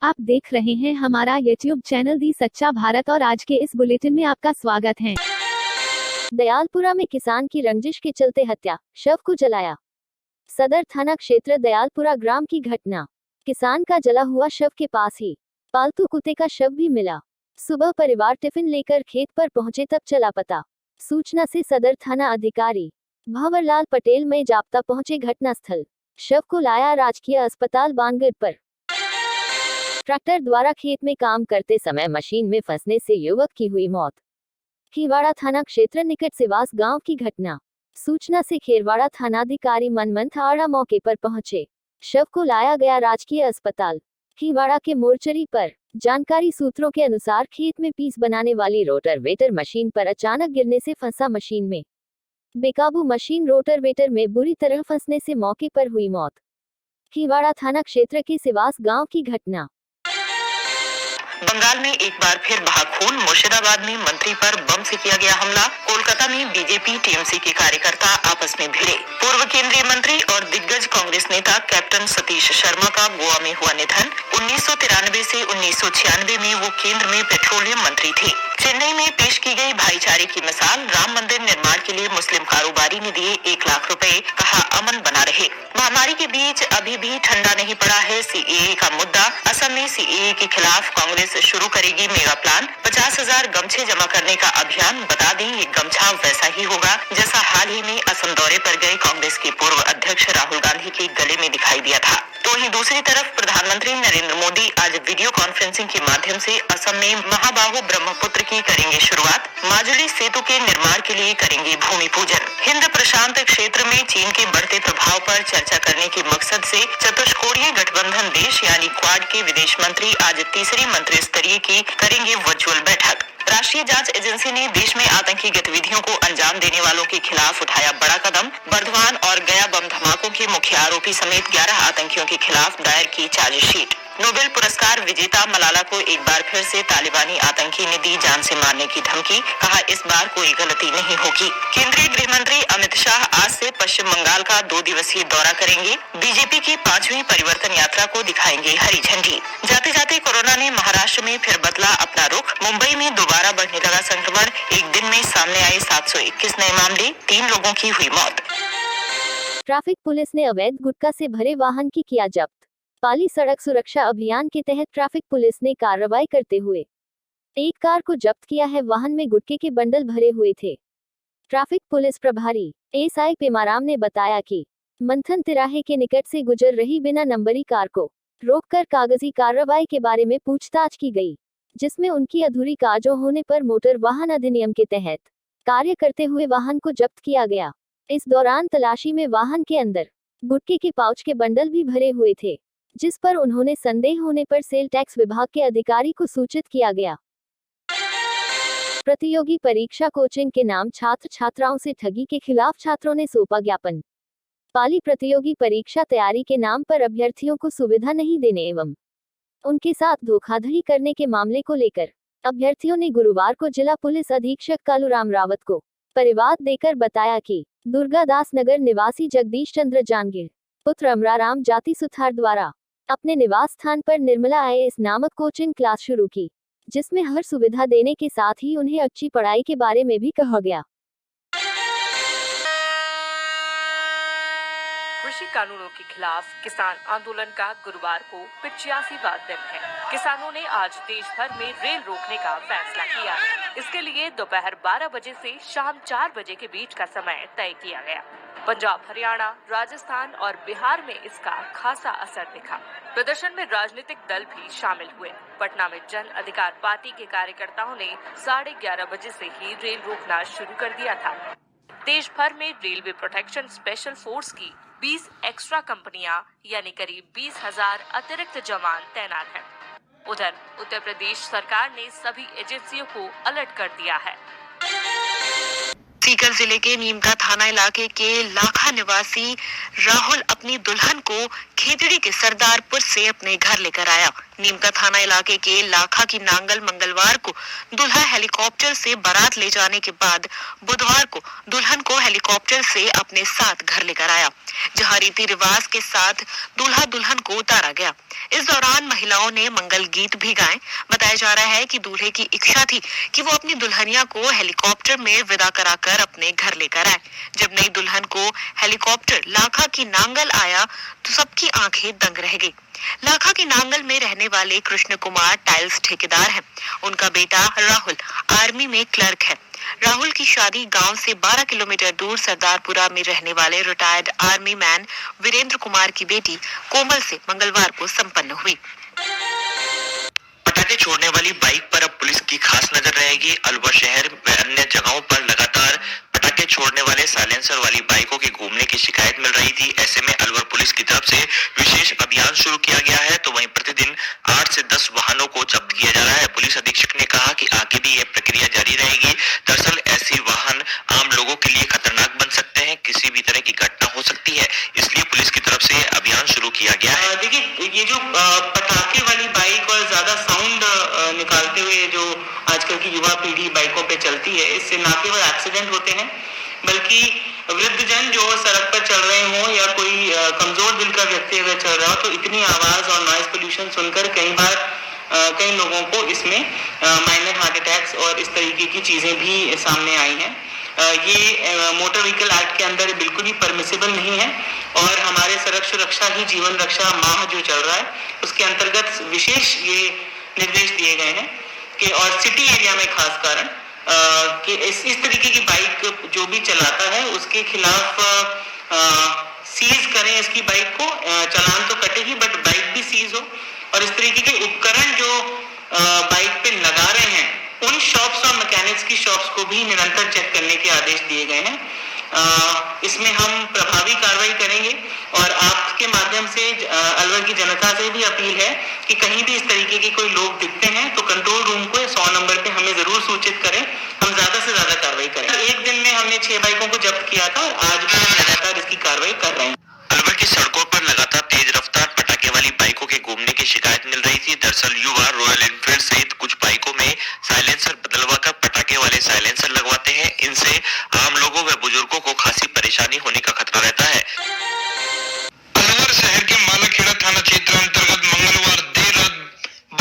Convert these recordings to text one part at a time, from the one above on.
आप देख रहे हैं हमारा YouTube चैनल दी सच्चा भारत और आज के इस बुलेटिन में आपका स्वागत है। दयालपुरा में किसान की रंजिश के चलते हत्या, शव को जलाया। सदर थाना क्षेत्र दयालपुरा ग्राम की घटना। किसान का जला हुआ शव के पास ही पालतू कुत्ते का शव भी मिला। सुबह परिवार टिफिन लेकर खेत पर पहुंचे तब चला पता। सूचना से सदर थाना अधिकारी भंवरलाल पटेल में जाप्ता पहुंचे घटनास्थल। शव को लाया राजकीय अस्पताल बानगढ़ पर। ट्रैक्टर द्वारा खेत में काम करते समय मशीन में फंसने से युवक की हुई मौत। खीरवाड़ा थाना क्षेत्र निकट सिवास गांव की घटना। सूचना से खीरवाड़ा थानाधिकारी मनमंथ आड़ा मौके पर पहुंचे। शव को लाया गया राजकीय अस्पताल खीरवाड़ा के मोर्चरी पर। जानकारी सूत्रों के अनुसार खेत में पीस बनाने वाली रोटरवेटर मशीन पर अचानक गिरने से फंसा मशीन में बेकाबू मशीन रोटरवेटर में बुरी तरह फंसने से मौके पर हुई मौत। खीरवाड़ा थाना क्षेत्र के सिवास गांव की घटना। बंगाल में एक बार फिर बहा खून। मुर्शिदाबाद में मंत्री पर बम से किया गया हमला। कोलकाता में बीजेपी टीएमसी के कार्यकर्ता आपस में भिड़े। पूर्व केंद्रीय मंत्री और दिग्गज कांग्रेस नेता कैप्टन सतीश शर्मा का गोवा में हुआ निधन। 1993 से 1996 में वो केंद्र में पेट्रोलियम मंत्री थे। चेन्नई में पेश की गई भाईचारे की मिसाल। राम मंदिर निर्माण के लिए मुस्लिम कारोबारी ने दिए 1 लाख रुपए, कहा अमन बना रहे। महामारी के बीच अभी भी ठंडा नहीं पड़ा है सीएए का मुद्दा। असम में सीएए के खिलाफ कांग्रेस शुरू करेगी मेगा प्लान। 50,000 गमछे जमा करने का अभियान। बता दें ये गमछा वैसा ही होगा जैसा हाल ही में असम दौरे पर गए कांग्रेस के पूर्व अध्यक्ष राहुल गांधी के गले में दिखाई दिया था। तो वहीं दूसरी तरफ प्रधानमंत्री नरेंद्र मोदी आज वीडियो कॉन्फ्रेंसिंग के माध्यम से असम में महाबाहु ब्रह्मपुत्र की करेंगे शुरुआत। माजुली सेतु के निर्माण के लिए करेंगे भूमि पूजन। हिंद प्रशांत क्षेत्र में चीन के बढ़ते प्रभाव पर चर्चा करने के मकसद से चतुष्कोणीय गठबंधन देश यानी क्वाड के विदेश मंत्री आज तीसरी मंत्री स्तरीय की करेंगे वर्चुअल बैठक। राष्ट्रीय जांच एजेंसी ने देश में आतंकी गतिविधियों को अंजाम देने वालों के खिलाफ उठाया बड़ा कदम। बर्धमान और गया बम धमाकों के मुख्य आरोपी समेत 11 आतंकियों के खिलाफ दायर की चार्जशीट। नोबेल पुरस्कार विजेता मलाला को एक बार फिर से तालिबानी आतंकी ने दी जान से मारने की धमकी, कहा इस बार कोई गलती नहीं होगी। केंद्रीय गृह मंत्री अमित शाह आज से पश्चिम बंगाल का 2 दिवसीय दौरा करेंगे। बीजेपी की 5वीं परिवर्तन यात्रा को दिखाएंगे हरी झंडी। जाते जाते कोरोना ने महाराष्ट्र में फिर बदला अपना रुख। मुंबई में दोबारा बढ़ने लगा संक्रमण। एक दिन में सामने आए 721 नए मामले, 3 लोगों की हुई मौत। ट्रैफिक पुलिस ने अवैध गुटखा से भरे वाहन की किया जब्त। पाली सड़क सुरक्षा अभियान के तहत ट्रैफिक पुलिस ने कार्रवाई करते हुए एक कार को जब्त किया है। वाहन में गुटखे के बंडल भरे हुए थे। ट्रैफिक पुलिस प्रभारी एसआई पेमाराम ने बताया कि मंथन तिराहे के निकट से गुजर रही बिना नंबरी कार को रोककर कागजी कार्रवाई के बारे में पूछताछ की गई, जिसमें उनकी अधूरी काजों होने पर मोटर वाहन अधिनियम के तहत कार्य करते हुए वाहन को जब्त किया गया। इस दौरान तलाशी में वाहन के अंदर गुटखे के पाउच के बंडल भी भरे हुए थे, जिस पर उन्होंने संदेह होने पर सेल टैक्स विभाग के अधिकारी को सूचित किया गया। प्रतियोगी परीक्षा कोचिंग के नाम छात्र छात्राओं से ठगी के खिलाफ छात्रों ने सौंपा ज्ञापन। पाली प्रतियोगी परीक्षा तैयारी के नाम पर अभ्यर्थियों को सुविधा नहीं देने एवं उनके साथ धोखाधड़ी करने के मामले को लेकर अभ्यर्थियों ने गुरुवार को जिला पुलिस अधीक्षक कालूराम रावत को परिवाद देकर बताया कि दुर्गादास नगर निवासी जगदीश चंद्र जानगीर पुत्र अमराराम जाति सुथार द्वारा अपने निवास स्थान पर निर्मला आईएएस नामक कोचिंग क्लास शुरू की, जिसमें हर सुविधा देने के साथ ही उन्हें अच्छी पढ़ाई के बारे में भी कहा गया। कृषि कानूनों के खिलाफ किसान आंदोलन का गुरुवार को 85वां दिन है। किसानों ने आज देश भर में रेल रोकने का फैसला किया। इसके लिए दोपहर 12 बजे से शाम 4 बजे के बीच का समय तय किया गया। पंजाब, हरियाणा, राजस्थान और बिहार में इसका खासा असर दिखा। प्रदर्शन में राजनीतिक दल भी शामिल हुए। पटना में जन अधिकार पार्टी के कार्यकर्ताओं ने 11:30 बजे से ही रेल रोकना शुरू कर दिया था। देश भर में रेलवे प्रोटेक्शन स्पेशल फोर्स की 20 एक्स्ट्रा कंपनियां यानी करीब 20,000 अतिरिक्त जवान तैनात हैं। उधर उत्तर प्रदेश सरकार ने सभी एजेंसियों को अलर्ट कर दिया है। सीकर जिले के नीमका थाना इलाके के लाखा निवासी राहुल अपनी दुल्हन को खेतड़ी के सरदारपुर से अपने घर लेकर आया। नीमका थाना इलाके के लाखा की नांगल मंगलवार को दुल्हा हेलीकॉप्टर से बारात ले जाने के बाद बुधवार को दुल्हन को हेलीकॉप्टर से अपने साथ घर लेकर आया, जहां रीति रिवाज के साथ दूल्हा दुल्हन को उतारा गया। इस दौरान महिलाओं ने मंगल गीत भी गाए। बताया जा रहा है कि दूल्हे की इच्छा थी कि वो अपनी दुल्हनिया को हेलीकॉप्टर में विदा कराकर अपने घर लेकर आए। जब नई दुल्हन को हेलीकॉप्टर लाखा की नांगल आया तो सबकी आंखें दंग रह गई। लाखा की नांगल में रहने वाले कृष्ण कुमार टाइल्स ठेकेदार हैं। उनका बेटा राहुल आर्मी में क्लर्क है। राहुल की शादी गांव से 12 किलोमीटर दूर सरदारपुरा में रहने वाले retired army man Virendra Kumar की बेटी कोमल से मंगलवार को संपन्न हुई। पटाखे छोड़ने वाली बाइक पर अब पुलिस की खास नजर रहेगी। अलवर शहर व अन्य जगहों पर लगातार पटाखे छोड़ने वाले साइलेंसर वाली बाइकों के घूमने की शिकायत मिल रही थी। ऐसे में अलवर पुलिस की तरफ से विशेष अभियान शुरू किया गया है, तो वहीं प्रतिदिन 8 से 10 वाहनों को जब्त किया जा रहा है। पुलिस अधीक्षक ने कहा कि आगे भी यह प्रक्रिया जारी रहेगी। दरअसल ऐसी वाहन आम लोगों के लिए खतरनाक बन सकते हैं, किसी भी तरह की घटना हो सकती है, इसलिए पुलिस की तरफ से अभियान शुरू किया गया है। देखिए, ये जो पटाखे वाली बाइक और ज्यादा साउंड निकालते हुए जो आजकल की युवा पीढ़ी बाइकों पे चलती है, इससे न केवल एक्सीडेंट होते हैं बल्कि वृद्धजन जो सड़क पर चल रहे हों या कोई कमजोर दिल का व्यक्ति अगर चल रहा हो तो इतनी आवाज और नॉइज पोल्यूशन सुनकर कई बार कई लोगों को इसमें माइनर हार्ट अटैक्स और इस तरीके की चीजें भी सामने आई हैं। ये मोटर व्हीकल एक्ट के अंदर बिल्कुल ही परमिसिबल नहीं है और हमारे सड़क सुरक्षा ही जीवन रक्षा माह जो चल रहा है उसके अंतर्गत विशेष ये निर्देश दिए गए हैं कि और सिटी एरिया में खास कारण कि इस तरीके की बाइक जो भी चलाता है उसके खिलाफ सीज करें इसकी बाइक को। चालान तो कटेगी बट बाइक भी सीज हो और इस तरीके के उपकरण जो बाइक पे लगा रहे हैं उन शॉप्स और मैकेनिक्स की शॉप्स को भी निरंतर चेक करने के आदेश दिए गए हैं। इसमें हम प्रभावी कार्रवाई करेंगे और आपके माध्यम से अलवर की जनता से भी अपील है कि कहीं भी इस तरीके के कोई लोग दिखते हैं तो कंट्रोल रूम को 100 नंबर पे हमें जरूर सूचित करें, हम ज्यादा से ज्यादा कार्रवाई करें। एक दिन में हमने 6 बाइकों को जब्त किया था और आज भी हम लगातार इसकी कार्रवाई कर रहे हैं। अलवर की सड़कों पर लगातार तेज रफ्तार पटाखे वाली बाइकों के घूमने की शिकायत मिल रही थी। दरअसल युवा रॉयल एनफील्ड सहित कुछ बाइकों में साइलेंसर बदलवाकर पटाखे वाले साइलेंसर लगवाते हैं। इनसे आम लोगों व बुजुर्गों को खासी परेशानी होने का खतरा रहता है। अलवर शहर के मालाखेड़ा थाना क्षेत्र अंतर्गत मंगलवार देर रात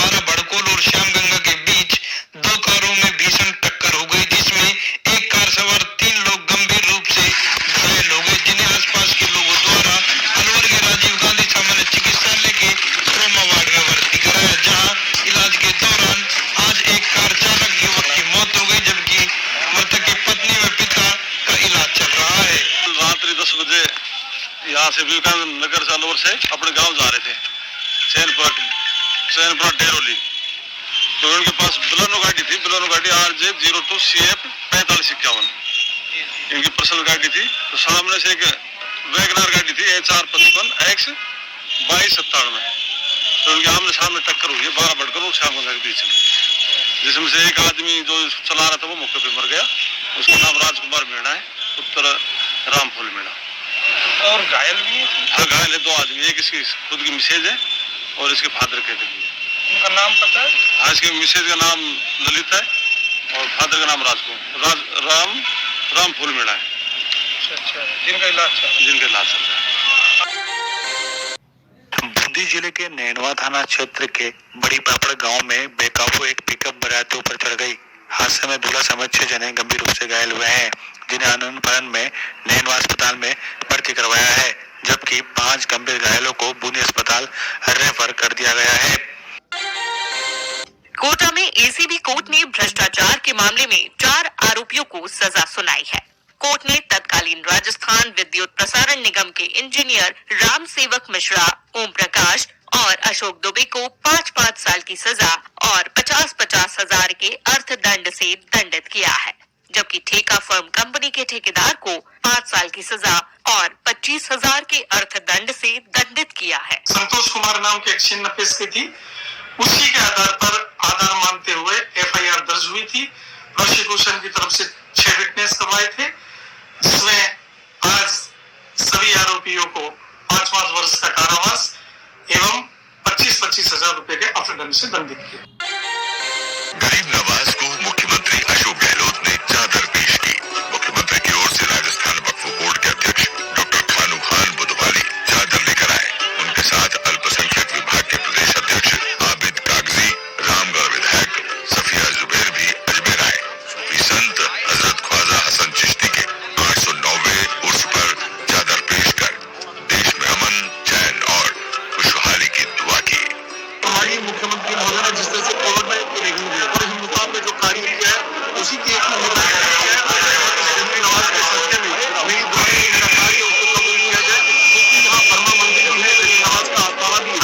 12 भड़कोल और श्यामगंगा के बीच 2 कारों में भीषण टक्कर हो गई, जिसमें एक कार सवार 3 लोग गंभीर रूप से घायल हो गए, जिन्हें आसपास के लोगों द्वारा अलवर के राजीव गांधी सामान्य चिकित्सालय के ट्रॉमा वार्ड में भर्ती कराया, जहां इलाज के दौरान आज एक कार चालक युवक की मौत हो गई, जबकि मृतक की पत्नी व पिता का इलाज चल रहा है। रात्रि 10 बजे यहाँ से विवेकानंद नगर से अलवर से अपने गांव जा रहे थे सैनपुरा डेरोली, तो उनके पास बलेनो गाड़ी थी, बलेनो गाड़ी RJ02 CF 4551 इनकी पर्सनल गाड़ी थी। तो सामने से एक वैगनार गाड़ी थी HR55 X 2297, तो उनके आमने सामने टक्कर हुई है 12 भड़कल और श्यामगंगा के बीच में, जिसमें से एक आदमी जो चला रहा था वो मौके पे मर गया। उसका नाम राजकुमार मीणा है, पुत्र रामफूल मीणा। और घायल भी है? हाँ, घायल है 2 आदमी, एक इसकी खुद की मिसेज है और इसके फादर के भी। उनका नाम पता है? हाँ, इसके मिसेज का नाम ललित है और फादर का नाम रामफूल मीणा है। अच्छा, जिनका इलाज चल रहा है। बूंदी जिले के नैनवा थाना क्षेत्र के बड़ी पापड़ गांव में बेकाबू एक पिकअप बारातियों पर चढ़ गई। हादसे में दूल्हा समेत 6 जने गंभीर रूप से घायल हुए हैं, जिन्हें आनंदपरन में नैनवा अस्पताल में भर्ती करवाया है, जबकि 5 गंभीर घायलों को बूंदी अस्पताल रेफर कर दिया गया है। कोटा में एसीबी कोर्ट ने भ्रष्टाचार के मामले में 4 आरोपियों को सजा सुनाई है। कोर्ट ने तत्कालीन राजस्थान विद्युत प्रसारण निगम के इंजीनियर राम सेवक मिश्रा, ओम प्रकाश और अशोक दुबे को 5-5 साल की सजा और 50-50 हजार के अर्थदंड से दंडित किया है, जबकि ठेका फर्म कंपनी के ठेकेदार को 5 साल की सजा और 25,000 के अर्थदंड से दंडित किया है। संतोष कुमार नाम की एक्शन पेश की थी, उसी के आधार पर आधार मानते हुए FIR दर्ज हुई थी। प्रोसिक्यूशन की तरफ से 6 विटनेस करवाए थे आरोपियों को 5-5 वर्ष का कारावास एवं 25,000 रुपए के अर्थदंड से दंडित किया। गरीब नवाज को मुख्यमंत्री अशोक गहलोत ने चादर पेश की। मुख्यमंत्री की ओर से राजस्थान वक्फ बोर्ड के अध्यक्ष डॉक्टर खानू खान बुधवाली चादर लेकर आए। उनके साथ अल्पसंख्यक विभाग के प्रदेश अध्यक्ष आबिद कागजी, रामगढ़ विधायक सफिया जुबैर भी अजमेर आए। सूफी संत हजरत ख्वाजा हसन चिश्ती के 809वें उर्स पर चादर पेश कर देश में अमन, चैन और खुशहाली की दुआ की। हमारी मुख्यमंत्री महोदय ने जिस तरह से कोविड में और हिंदुस्तान में जो कार्य किया है उसी की एक नवाज के सत्य में मेरी दुआएं मेरा कार्य उसको कबूल किया जाए, क्योंकि यहाँ बर्मा मंदिर भी है, लेकिन नवाज का आस्थाना भी है।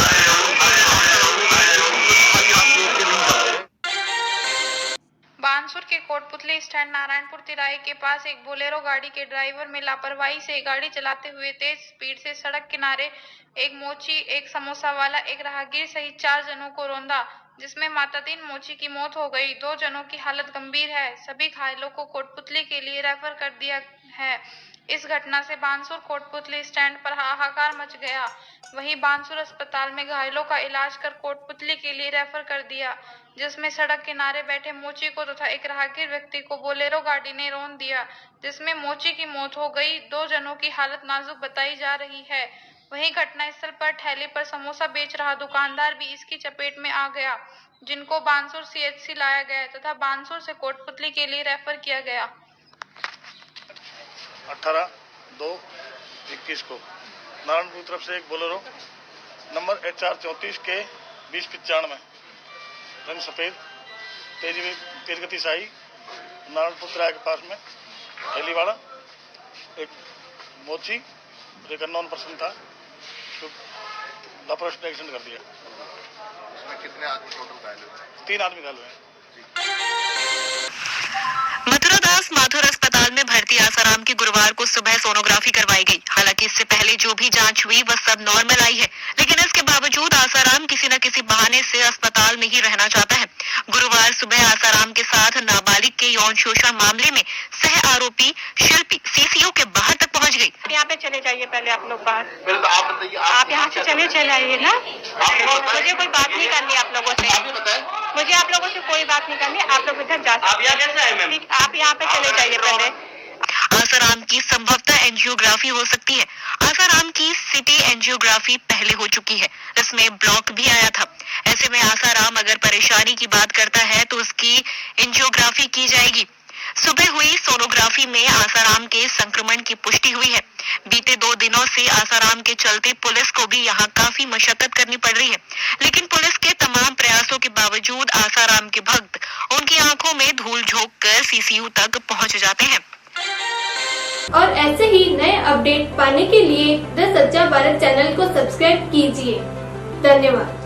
बानसूर के कोटपुतली स्टैंड नारायणपुर तिराहे के पास एक बोलेरो गाड़ी के ड्राइवर में लापरवाही से गाड़ी चलाते हुए तेज स्पीड से सड़क किनारे एक मोची, एक समोसा वाला, एक राहगीर सहित 4 जनों को रौंदा, जिसमें मातहतीन मोची की मौत हो गई। 2 जनों की हालत गंभीर है। सभी घायलों को कोटपुतली के लिए रेफर कर दिया है। इस घटना से बानसूर कोटपुतली स्टैंड पर हाहाकार मच गया। वहीं बानसूर अस्पताल में घायलों का इलाज कर कोटपुतली के लिए रेफर कर दिया, जिसमें सड़क किनारे बैठे मोची को तथा एक राहगीर व्यक्ति को बोलेरो गाड़ी ने रौंद दिया, जिसमें मोची की मौत हो गई। 2 जनों की हालत नाजुक बताई जा रही है। वहीं घटनास्थल पर ठेले पर समोसा बेच रहा दुकानदार भी इसकी चपेट में आ गया, जिनको बानसूर CHC लाया गया तथा बानसूर से कोटपुतली के लिए रेफर किया गया। 18/2/21 को नारायणपुर की तरफ से एक बोलेरो नंबर HR34 के 2095 रंग सफेद तेज गति से आई। नारायणपुर तिराहे के पास में हेलीवाड़ा एक मोची एक अननोन पर्सन था, तो लापरवाही एक्सीडेंट कर दिया। इसमें कितने आदमी टोटल घायल हुए? 3 आदमी घायल हुए। मथुरा दास माथुर अस्पताल में भर्ती आसाराम की गुरुवार को सुबह सोनोग्राफी करवाई गई। हालांकि इससे पहले जो भी जांच हुई वह सब नॉर्मल आई है, लेकिन इसके बावजूद आसाराम किसी न किसी बहाने से अस्पताल में ही रहना चाहता है। गुरुवार सुबह आसाराम के साथ नाबालिग के यौन शोषण मामले में सह आरोपी शिल्पी CCU के बाहर तक पहुंच गई। यहाँ पे चले जाइए पहले आप लोग बाहर। आप बताइए, आप यहाँ से चले आइए ना। मुझे कोई बात नहीं करनी आप लोगों से। मुझे आप लोगों से कोई बात नहीं करनी। आप लोग इधर जा सकते। आप यहाँ पे चले जाइए पहले। आसाराम की संभवतः एंजियोग्राफी हो सकती है। आसाराम की सिटी एंजियोग्राफी पहले हो चुकी है, इसमें ब्लॉक भी आया था। ऐसे में आसाराम अगर परेशानी की बात करता है तो उसकी एंजियोग्राफी की जाएगी। सुबह हुई सोनोग्राफी में आसाराम के संक्रमण की पुष्टि हुई है। बीते 2 दिनों से आसाराम के चलते पुलिस को भी यहाँ काफी मशक्कत करनी पड़ रही है, लेकिन पुलिस के तमाम प्रयासों के बावजूद आसाराम के भक्त उनकी आंखों में धूल झोंक कर CCU तक पहुँच जाते हैं। और ऐसे ही नए अपडेट पाने के लिए द सच्चा भारत चैनल को सब्सक्राइब कीजिए। धन्यवाद।